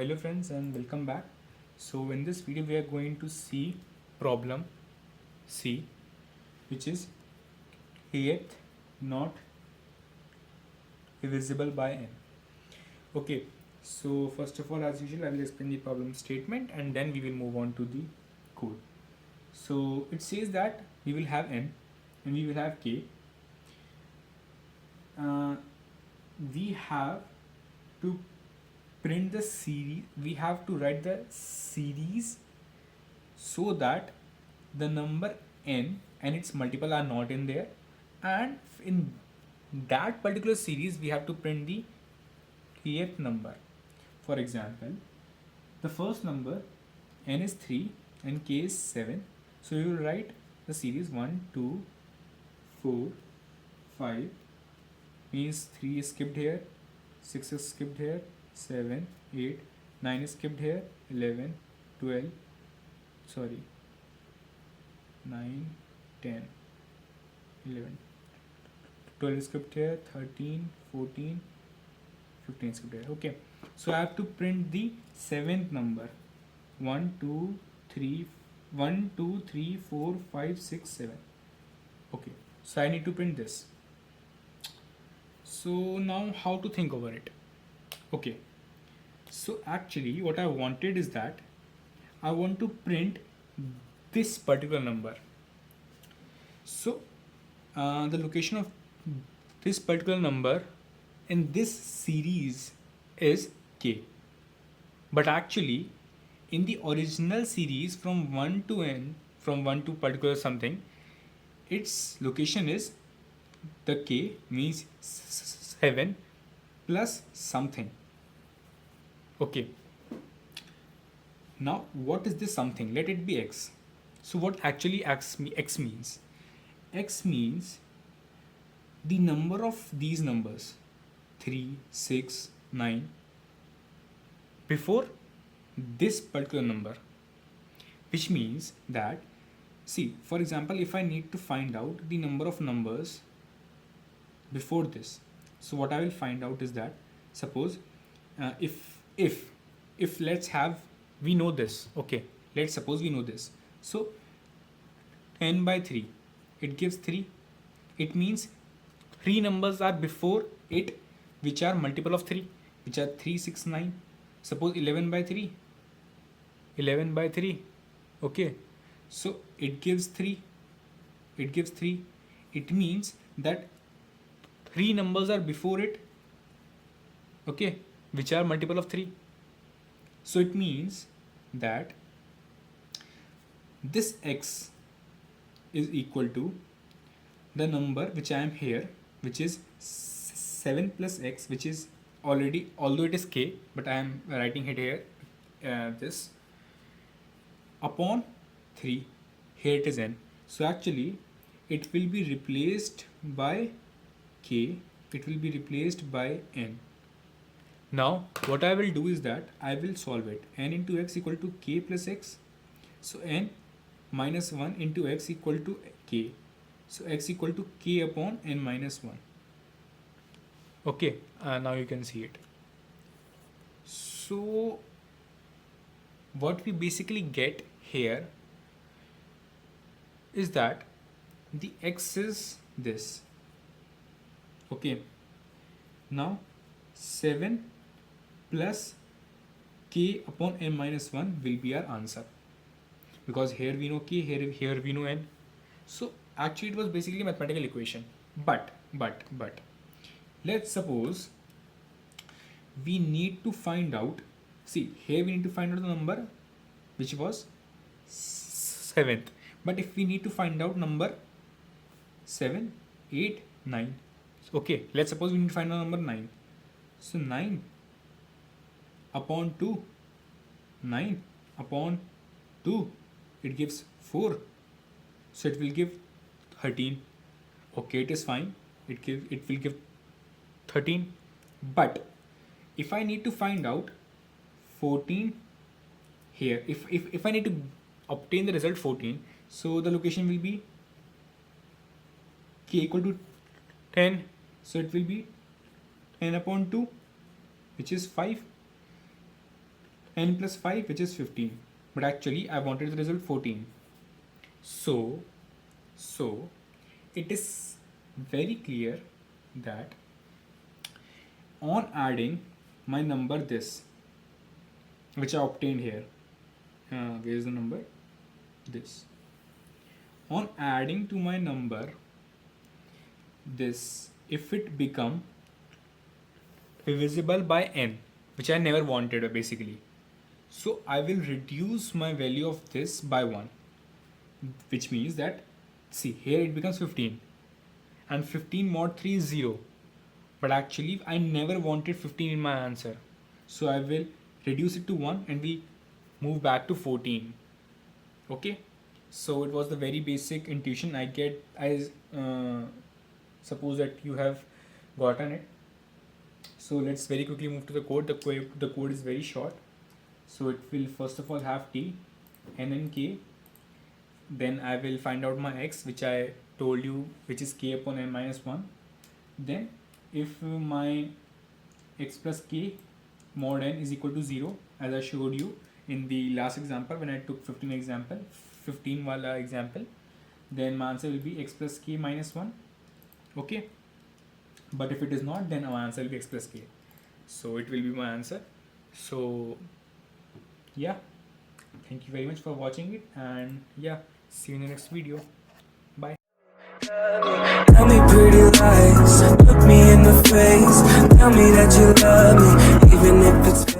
hello friends and welcome back. So in this video we are going to see problem C, which is eighth not divisible by n. Okay, so first of all, as usual, I will explain the problem statement and then we will move on to the code. So it says that we will have n and we will have k. We have to print the series, we have to write the series so that the number n and its multiple are not in there, and in that particular series we have to print the kth number. For example, the first number n is 3 and k is 7, so you will write the series 1 2 4 5, means 3 is skipped here, 6 is skipped here, 7 8 9 is skipped here, 11 12 sorry 9 10 11 12 is skipped here, 13 14 15 is skipped here. Okay, so I have to print the seventh number 1 2 3 1 2 3 4 5 6 7. Okay, so I need to print this. So now how to think over it? Okay, so actually what I wanted is that I want to print this particular number. So the location of this particular number in this series is k, but actually in the original series from 1 to n, from 1 to particular something, its location is the k, means 7 plus something. Okay, now what is this something? Let it be x. So what actually x means? X means the number of these numbers 3 6 9 before this particular number, which means that, see, for example, if I need to find out the number of numbers before this, so what I will find out is that, suppose if let's have, we know this. Okay, let's suppose we know this. So 10 by 3, it gives 3. It means 3 numbers are before it which are multiple of 3, which are 3 6 9. Suppose 11 by 3, 11 by 3. Okay, so it gives 3, it gives 3. It means that 3 numbers are before it, okay, which are multiple of 3. So it means that this x is equal to the number which I am here, which is 7 plus x, which is already, although it is k, but I am writing it here, this upon 3, here it is n. So actually it will be replaced by k, it will be replaced by n. Now what I will do is that I will solve it. N into x equal to k plus x, so n minus 1 into x equal to k, so x equal to k upon n minus 1. Okay, now you can see it. So what we basically get here is that the x is this. Okay, now 7 plus k upon n minus 1 will be our answer, because here we know k, here we know n. So actually it was basically a mathematical equation, but let's suppose we need to find out, see, here we need to find out the number which was 7th, but if we need to find out number 7 8 9, okay, let's suppose we need to find out number 9. So 9 upon 2, 9 upon 2, it gives 4, so it will give 13. Okay, it is fine, it will give 13. But if I need to find out 14 here, if I need to obtain the result 14, so the location will be k equal to 10, so it will be 10 upon 2, which is 5. n plus 5, which is 15. But actually I wanted the result 14. So it is very clear that on adding my number this, which I obtained here, where is the number? This. On adding to my number this, if it become divisible by n, which I never wanted basically, so I will reduce my value of this by 1, which means that, see, here it becomes 15 and 15 mod 3 is 0, but actually I never wanted 15 in my answer, so I will reduce it to 1 and we move back to 14. Okay, so it was the very basic intuition I get. I suppose that you have gotten it. So let's very quickly move to the code. The code is very short. So it will first of all have t, n and k. Then I will find out my x, which I told you, which is k upon n minus 1. Then if my x plus k mod n is equal to 0, as I showed you in the last example when I took 15 wala example, then my answer will be x plus k minus 1. Okay, but if it is not, then my answer will be x plus k. So it will be my answer. So yeah, thank you very much for watching it, and yeah, see you in the next video. Bye. Tell me pretty lies, look me in the face, tell me that you love me, even if it's